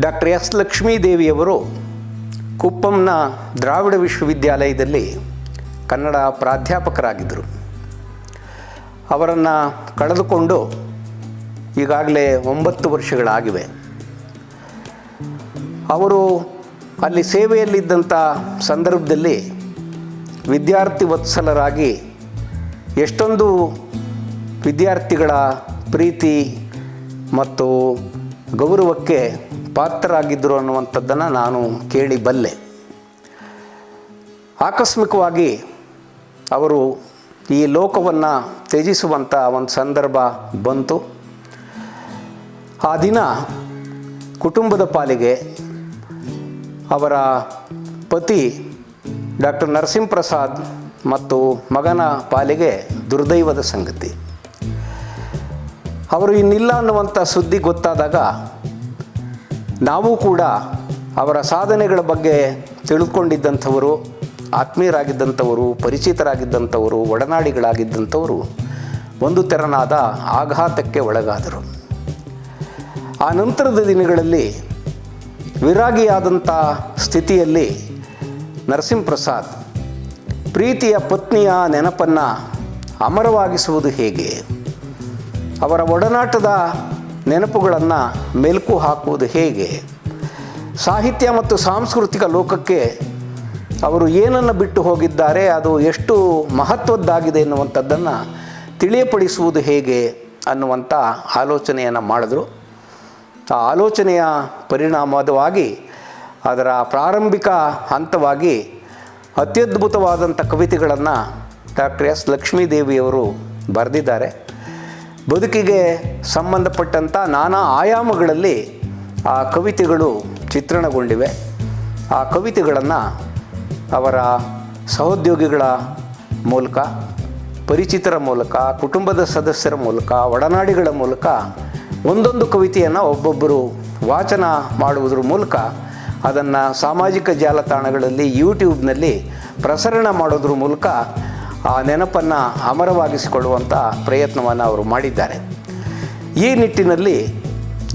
Doctor S ಲಕ್ಷ್ಮೀದೇವಿಯವರು ಕುಪ್ಪಂನ ದ್ರಾವಿಡ ವಿಶ್ವವಿದ್ಯಾಲಯದಲ್ಲಿ ಕನ್ನಡ ಪ್ರಾಧ್ಯಾಪಕರಾಗಿದ್ದರು. ಅವರನ್ನು ಕಳೆದುಕೊಂಡು ಈಗಾಗಲೇ 9 ವರ್ಷಗಳಾಗಿವೆ. ಅವರು ಅಲ್ಲಿ ಸೇವೆಯಲ್ಲಿದ್ದಂಥ ಸಂದರ್ಭದಲ್ಲಿ ವಿದ್ಯಾರ್ಥಿ ವತ್ಸಲರಾಗಿ ಎಷ್ಟೊಂದು ವಿದ್ಯಾರ್ಥಿಗಳ ಪ್ರೀತಿ ಮತ್ತು ಗೌರವಕ್ಕೆ ಪಾತ್ರರಾಗಿದ್ದರು ಅನ್ನುವಂಥದ್ದನ್ನು ನಾನು ಕೇಳಿ ಬಲ್ಲೆ. ಆಕಸ್ಮಿಕವಾಗಿ ಅವರು ಈ ಲೋಕವನ್ನು ತ್ಯಜಿಸುವಂಥ ಒಂದು ಸಂದರ್ಭ ಬಂತು. ಆ ದಿನ ಕುಟುಂಬದ ಪಾಲಿಗೆ ಅವರ ಪತಿ ಡಾಕ್ಟರ್ ನರಸಿಂಹಪ್ರಸಾದ್ ಮತ್ತು ಮಗನ ಪಾಲಿಗೆ ದುರ್ದೈವದ ಸಂಗತಿ. ಅವರು ಇನ್ನಿಲ್ಲ ಅನ್ನುವಂಥ ಸುದ್ದಿ ಗೊತ್ತಾದಾಗ ನಾವು ಕೂಡ ಅವರ ಸಾಧನೆಗಳ ಬಗ್ಗೆ ತಿಳಿದುಕೊಂಡಿದ್ದಂಥವರು, ಆತ್ಮೀಯರಾಗಿದ್ದಂಥವರು, ಪರಿಚಿತರಾಗಿದ್ದಂಥವರು, ಒಡನಾಡಿಗಳಾಗಿದ್ದಂಥವರು ಒಂದು ತೆರನಾದ ಆಘಾತಕ್ಕೆ ಒಳಗಾದರು. ಆ ನಂತರದ ದಿನಗಳಲ್ಲಿ ವಿರಾಗಿಯಾದಂಥ ಸ್ಥಿತಿಯಲ್ಲಿ ನರಸಿಂಹಪ್ರಸಾದ್ ಪ್ರೀತಿಯ ಪತ್ನಿಯ ನೆನಪನ್ನು ಅಮರವಾಗಿಸುವುದು ಹೇಗೆ, ಅವರ ಒಡನಾಟದ ನೆನಪುಗಳನ್ನು ಮೆಲುಕು ಹಾಕುವುದು ಹೇಗೆ, ಸಾಹಿತ್ಯ ಮತ್ತು ಸಾಂಸ್ಕೃತಿಕ ಲೋಕಕ್ಕೆ ಅವರು ಏನನ್ನು ಬಿಟ್ಟು ಹೋಗಿದ್ದಾರೆ, ಅದು ಎಷ್ಟು ಮಹತ್ವದ್ದಾಗಿದೆ ಎನ್ನುವಂಥದ್ದನ್ನು ತಿಳಿಯಪಡಿಸುವುದು ಹೇಗೆ ಅನ್ನುವಂಥ ಆಲೋಚನೆಯನ್ನು ಮಾಡಿದ್ರು. ಆ ಆಲೋಚನೆಯ ಪರಿಣಾಮವಾಗಿ ಅದರ ಪ್ರಾರಂಭಿಕ ಹಂತವಾಗಿ ಅತ್ಯದ್ಭುತವಾದಂಥ ಕವಿತೆಗಳನ್ನು ಡಾಕ್ಟರ್ ಎಸ್ ಲಕ್ಷ್ಮೀದೇವಿಯವರು ಬರೆದಿದ್ದಾರೆ. ಬದುಕಿಗೆ ಸಂಬಂಧಪಟ್ಟಂಥ ನಾನಾ ಆಯಾಮಗಳಲ್ಲಿ ಆ ಕವಿತೆಗಳು ಚಿತ್ರಣಗೊಂಡಿವೆ. ಆ ಕವಿತೆಗಳನ್ನು ಅವರ ಸಹೋದ್ಯೋಗಿಗಳ ಮೂಲಕ, ಪರಿಚಿತರ ಮೂಲಕ, ಕುಟುಂಬದ ಸದಸ್ಯರ ಮೂಲಕ, ಒಡನಾಡಿಗಳ ಮೂಲಕ ಒಂದೊಂದು ಕವಿತೆಯನ್ನು ಒಬ್ಬೊಬ್ಬರು ವಾಚನ ಮಾಡುವುದರ ಮೂಲಕ ಅದನ್ನು ಸಾಮಾಜಿಕ ಜಾಲತಾಣಗಳಲ್ಲಿ, ಯೂಟ್ಯೂಬ್ನಲ್ಲಿ ಪ್ರಸರಣ ಮಾಡೋದ್ರ ಮೂಲಕ ಆ ನೆನಪನ್ನು ಅಮರವಾಗಿಸಿಕೊಳ್ಳುವಂಥ ಪ್ರಯತ್ನವನ್ನು ಅವರು ಮಾಡಿದ್ದಾರೆ. ಈ ನಿಟ್ಟಿನಲ್ಲಿ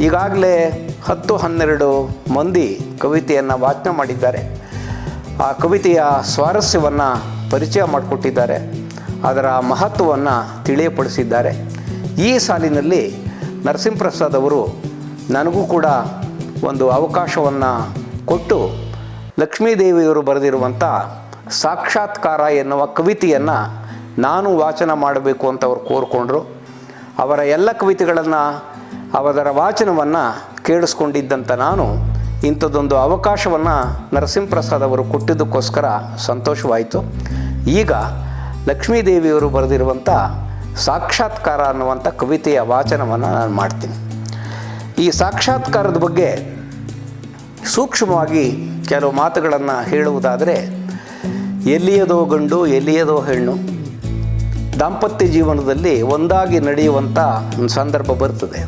ಈಗಾಗಲೇ 10-12 ಮಂದಿ ಕವಿತೆಯನ್ನು ವಾಚನ ಮಾಡಿದ್ದಾರೆ. ಆ ಕವಿತೆಯ ಸ್ವಾರಸ್ಯವನ್ನು ಪರಿಚಯ ಮಾಡಿಕೊಟ್ಟಿದ್ದಾರೆ, ಅದರ ಮಹತ್ವವನ್ನು ತಿಳಿಯಪಡಿಸಿದ್ದಾರೆ. ಈ ಸಾಲಿನಲ್ಲಿ ನರಸಿಂಹಪ್ರಸಾದ್ ಅವರು ನನಗೂ ಕೂಡ ಒಂದು ಅವಕಾಶವನ್ನು ಕೊಟ್ಟು ಲಕ್ಷ್ಮೀದೇವಿಯವರು ಬರೆದಿರುವಂಥ ಸಾಕ್ಷಾತ್ಕಾರ ಎನ್ನುವ ಕವಿತೆಯನ್ನು ನಾನು ವಾಚನ ಮಾಡಬೇಕು ಅಂತ ಅವರು ಕೋರಿಕೊಂಡ್ರು. ಅವರ ಎಲ್ಲ ಕವಿತೆಗಳನ್ನು, ಅವರ ವಾಚನವನ್ನು ಕೇಳಿಸ್ಕೊಂಡಿದ್ದಂಥ ನಾನು ಇಂಥದ್ದೊಂದು ಅವಕಾಶವನ್ನು ನರಸಿಂಹಪ್ರಸಾದ್ ಅವರು ಕೊಟ್ಟಿದ್ದಕ್ಕೋಸ್ಕರ ಸಂತೋಷವಾಯಿತು. ಈಗ ಲಕ್ಷ್ಮೀದೇವಿಯವರು ಬರೆದಿರುವಂಥ ಸಾಕ್ಷಾತ್ಕಾರ ಅನ್ನುವಂಥ ಕವಿತೆಯ ವಾಚನವನ್ನು ನಾನು ಮಾಡ್ತೀನಿ. ಈ ಸಾಕ್ಷಾತ್ಕಾರದ ಬಗ್ಗೆ ಸೂಕ್ಷ್ಮವಾಗಿ ಕೆಲವು ಮಾತುಗಳನ್ನು ಹೇಳುವುದಾದರೆ, ಎಲ್ಲಿಯದೋ ಗಂಡು ಎಲ್ಲಿಯದೋ ಹೆಣ್ಣು, ದಾಂಪತ್ಯ ಜೀವನದಲ್ಲಿ ಒಂದಾಗಿ ನಡೆಯುವಂಥ ಒಂದು ಸಂದರ್ಭ ಬರ್ತದೆ.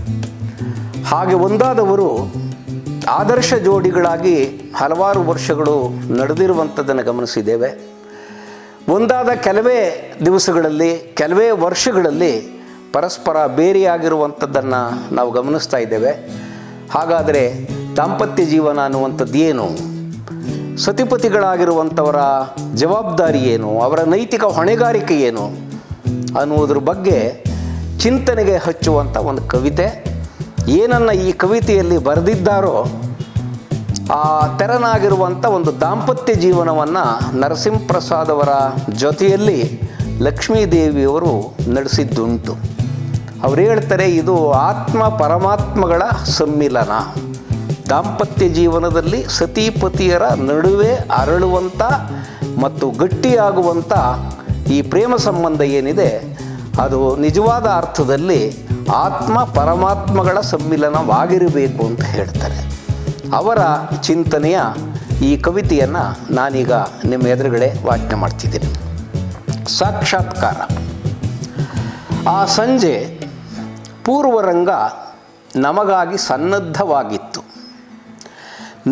ಹಾಗೆ ಒಂದಾದವರು ಆದರ್ಶ ಜೋಡಿಗಳಾಗಿ ಹಲವಾರು ವರ್ಷಗಳು ನಡೆದಿರುವಂಥದ್ದನ್ನು ಗಮನಿಸಿದ್ದೇವೆ. ಒಂದಾದ ಕೆಲವೇ ದಿವಸಗಳಲ್ಲಿ, ಕೆಲವೇ ವರ್ಷಗಳಲ್ಲಿ ಪರಸ್ಪರ ಬೇರೆಯಾಗಿರುವಂಥದ್ದನ್ನು ನಾವು ಗಮನಿಸ್ತಾ ಇದ್ದೇವೆ. ಹಾಗಾದರೆ ದಾಂಪತ್ಯ ಜೀವನ ಅನ್ನುವಂಥದ್ದು ಏನು, ಸತಿಪತಿಗಳಾಗಿರುವಂಥವರ ಜವಾಬ್ದಾರಿ ಏನು, ಅವರ ನೈತಿಕ ಹೊಣೆಗಾರಿಕೆ ಏನು ಅನ್ನುವುದ್ರ ಬಗ್ಗೆ ಚಿಂತನೆಗೆ ಹಚ್ಚುವಂಥ ಒಂದು ಕವಿತೆ. ಏನನ್ನು ಈ ಕವಿತೆಯಲ್ಲಿ ಬರೆದಿದ್ದಾರೋ ಆ ತೆರನಾಗಿರುವಂಥ ಒಂದು ದಾಂಪತ್ಯ ಜೀವನವನ್ನು ನರಸಿಂಹಪ್ರಸಾದ್ ಅವರ ಜೊತೆಯಲ್ಲಿ ಲಕ್ಷ್ಮೀದೇವಿಯವರು ನಡೆಸಿದ್ದುಂಟು. ಅವರು ಹೇಳ್ತಾರೆ, ಇದು ಆತ್ಮ ಪರಮಾತ್ಮಗಳ ಸಮ್ಮಿಲನ. ದಾಂಪತ್ಯ ಜೀವನದಲ್ಲಿ ಸತಿಪತಿಯರ ನಡುವೆ ಅರಳುವಂಥ ಮತ್ತು ಗಟ್ಟಿಯಾಗುವಂಥ ಈ ಪ್ರೇಮ ಸಂಬಂಧ ಏನಿದೆ, ಅದು ನಿಜವಾದ ಅರ್ಥದಲ್ಲಿ ಆತ್ಮ ಪರಮಾತ್ಮಗಳ ಸಮ್ಮಿಲನವಾಗಿರಬೇಕು ಅಂತ ಹೇಳ್ತಾರೆ. ಅವರ ಚಿಂತನೆಯ ಈ ಕವಿತೆಯನ್ನು ನಾನೀಗ ನಿಮ್ಮ ಎದುರುಗಡೆ ವಾಚನ ಮಾಡ್ತಿದ್ದೀನಿ. ಸಾಕ್ಷಾತ್ಕಾರ. ಆ ಸಂಜೆ ಪೂರ್ವರಂಗ ನಮಗಾಗಿ ಸನ್ನದ್ಧವಾಗಿತ್ತು.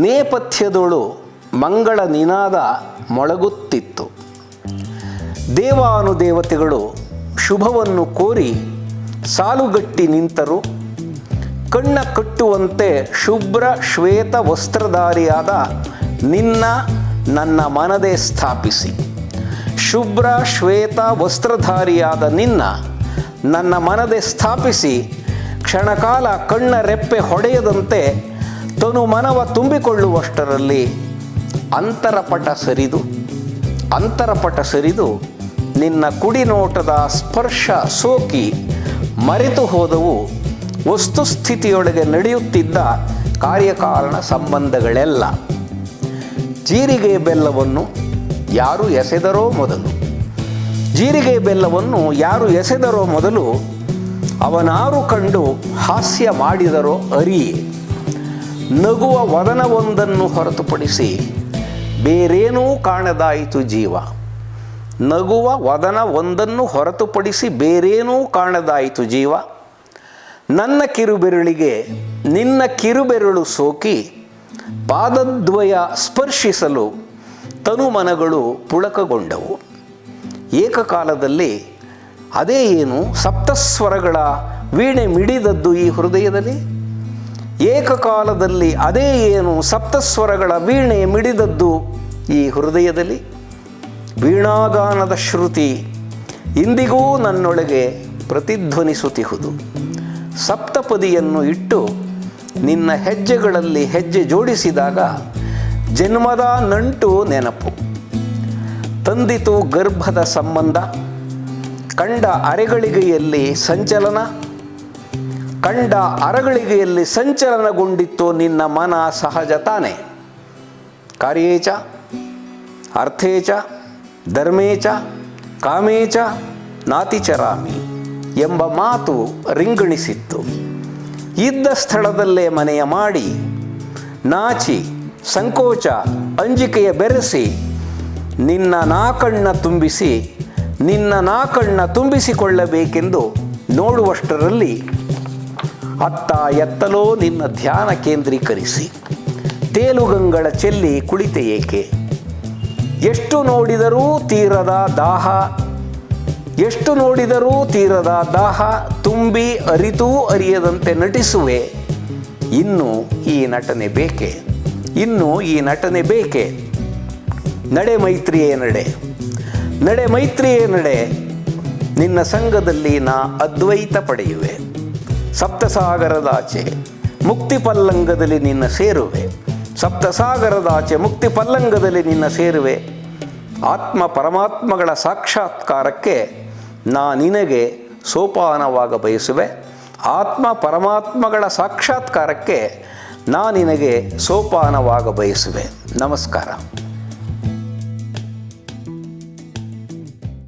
ನೇಪಥ್ಯದೊಳು ಮಂಗಳ ನಿನಾದ ಮೊಳಗುತ್ತಿತ್ತು. ದೇವಾನುದೇವತೆಗಳು ಶುಭವನ್ನು ಕೋರಿ ಸಾಲುಗಟ್ಟಿ ನಿಂತರು. ಕಣ್ಣ ಕಟ್ಟುವಂತೆ ಶುಭ್ರ ಶ್ವೇತ ವಸ್ತ್ರಧಾರಿಯಾದ ನಿನ್ನ ನನ್ನ ಮನದೇ ಸ್ಥಾಪಿಸಿ. ಶುಭ್ರ ಶ್ವೇತ ವಸ್ತ್ರಧಾರಿಯಾದ ನಿನ್ನ ನನ್ನ ಮನದೇ ಸ್ಥಾಪಿಸಿ, ಕ್ಷಣಕಾಲ ಕಣ್ಣ ರೆಪ್ಪೆ ಹೊಡೆಯದಂತೆ ತನು ಮನವ ತುಂಬಿಕೊಳ್ಳುವಷ್ಟರಲ್ಲಿ ಅಂತರಪಟ ಸರಿದು ನಿನ್ನ ಕುಡಿನೋಟದ ಸ್ಪರ್ಶ ಸೋಕಿ ಮರೆತು ಹೋದವು ವಸ್ತುಸ್ಥಿತಿಯೊಳಗೆ ನಡೆಯುತ್ತಿದ್ದ ಕಾರ್ಯಕಾರಣ ಸಂಬಂಧಗಳೆಲ್ಲ. ಜೀರಿಗೆ ಬೆಲ್ಲವನ್ನು ಯಾರು ಎಸೆದರೋ ಮೊದಲು ಅವನಾರು ಕಂಡು ಹಾಸ್ಯ ಮಾಡಿದರೋ ಅರಿಯೇ. ನಗುವ ವದನವೊಂದನ್ನು ಹೊರತುಪಡಿಸಿ ಬೇರೇನೂ ಕಾಣದಾಯಿತು ಜೀವ. ನಗುವ ವದನವೊಂದನ್ನು ಹೊರತುಪಡಿಸಿ ಬೇರೇನೂ ಕಾಣದಾಯಿತು ಜೀವ. ನನ್ನ ಕಿರುಬೆರಳಿಗೆ ನಿನ್ನ ಕಿರುಬೆರಳು ಸೋಕಿ ಪಾದದ್ವಯ ಸ್ಪರ್ಶಿಸಲು ತನುಮನಗಳು ಪುಳಕಗೊಂಡವು. ಏಕಕಾಲದಲ್ಲಿ ಅದೇ ಏನು ಸಪ್ತಸ್ವರಗಳ ವೀಣೆ ಮಿಡಿದದ್ದು ಈ ಹೃದಯದಲ್ಲಿ? ಏಕಕಾಲದಲ್ಲಿ ಅದೇ ಏನು ಸಪ್ತಸ್ವರಗಳ ವೀಣೆ ಮಿಡಿದದ್ದು ಈ ಹೃದಯದಲ್ಲಿ? ವೀಣಾಗಾನದ ಶ್ರುತಿ ಇಂದಿಗೂ ನನ್ನೊಳಗೆ ಪ್ರತಿಧ್ವನಿಸುತ್ತಿಹುದು. ಸಪ್ತಪದಿಯನ್ನು ಇಟ್ಟು ನಿನ್ನ ಹೆಜ್ಜೆಗಳಲ್ಲಿ ಹೆಜ್ಜೆ ಜೋಡಿಸಿದಾಗ ಜನ್ಮದ ನಂಟು ನೆನಪು ತಂದಿತು. ಗರ್ಭದ ಸಂಬಂಧ ಕಂಡ ಅರೆಗಳಿಗೆಯಲ್ಲಿ ಸಂಚಲನಗೊಂಡಿತ್ತು ನಿನ್ನ ಮನ ಸಹಜ ತಾನೆ. ಕಾರ್ಯೇಚ ಅರ್ಥೇಚ ಧರ್ಮೇಚ ಕಾಮೇಚ ನಾತಿಚರಾಮಿ ಎಂಬ ಮಾತು ರಿಂಗಣಿಸಿತ್ತು. ಇದ್ದ ಸ್ಥಳದಲ್ಲೇ ಮನೆಯ ಮಾಡಿ ನಾಚಿ ಸಂಕೋಚ ಅಂಜಿಕೆಯ ಬೆರೆಸಿ ನಿನ್ನ ನಾಕಣ್ಣ ತುಂಬಿಸಿಕೊಳ್ಳಬೇಕೆಂದು ನೋಡುವಷ್ಟರಲ್ಲಿ ಅತ್ತ ಎತ್ತಲೋ ನಿನ್ನ ಧ್ಯಾನ ಕೇಂದ್ರೀಕರಿಸಿ ತೇಲುಗಂಗಳ ಚೆಲ್ಲಿ ಕುಳಿತೆ ಏಕೆ? ಎಷ್ಟು ನೋಡಿದರೂ ತೀರದ ದಾಹ ತುಂಬಿ ಅರಿತೂ ಅರಿಯದಂತೆ ನಟಿಸುವೆ. ಇನ್ನೂ ಈ ನಟನೆ ಬೇಕೆ? ನಡೆ ಮೈತ್ರಿಯೇ ನಡೆ. ನಿನ್ನ ಸಂಘದಲ್ಲಿ ನಾ ಅದ್ವೈತ ಪಡೆಯುವೆ. ಸಪ್ತಸಾಗರದಾಚೆ ಮುಕ್ತಿ ಪಲ್ಲಂಗದಲ್ಲಿ ನಿನ್ನ ಸೇರುವೆ. ಆತ್ಮ ಪರಮಾತ್ಮಗಳ ಸಾಕ್ಷಾತ್ಕಾರಕ್ಕೆ ನಾ ನಿನಗೆ ಸೋಪಾನವಾಗ ಬಯಸುವೆ. ನಮಸ್ಕಾರ.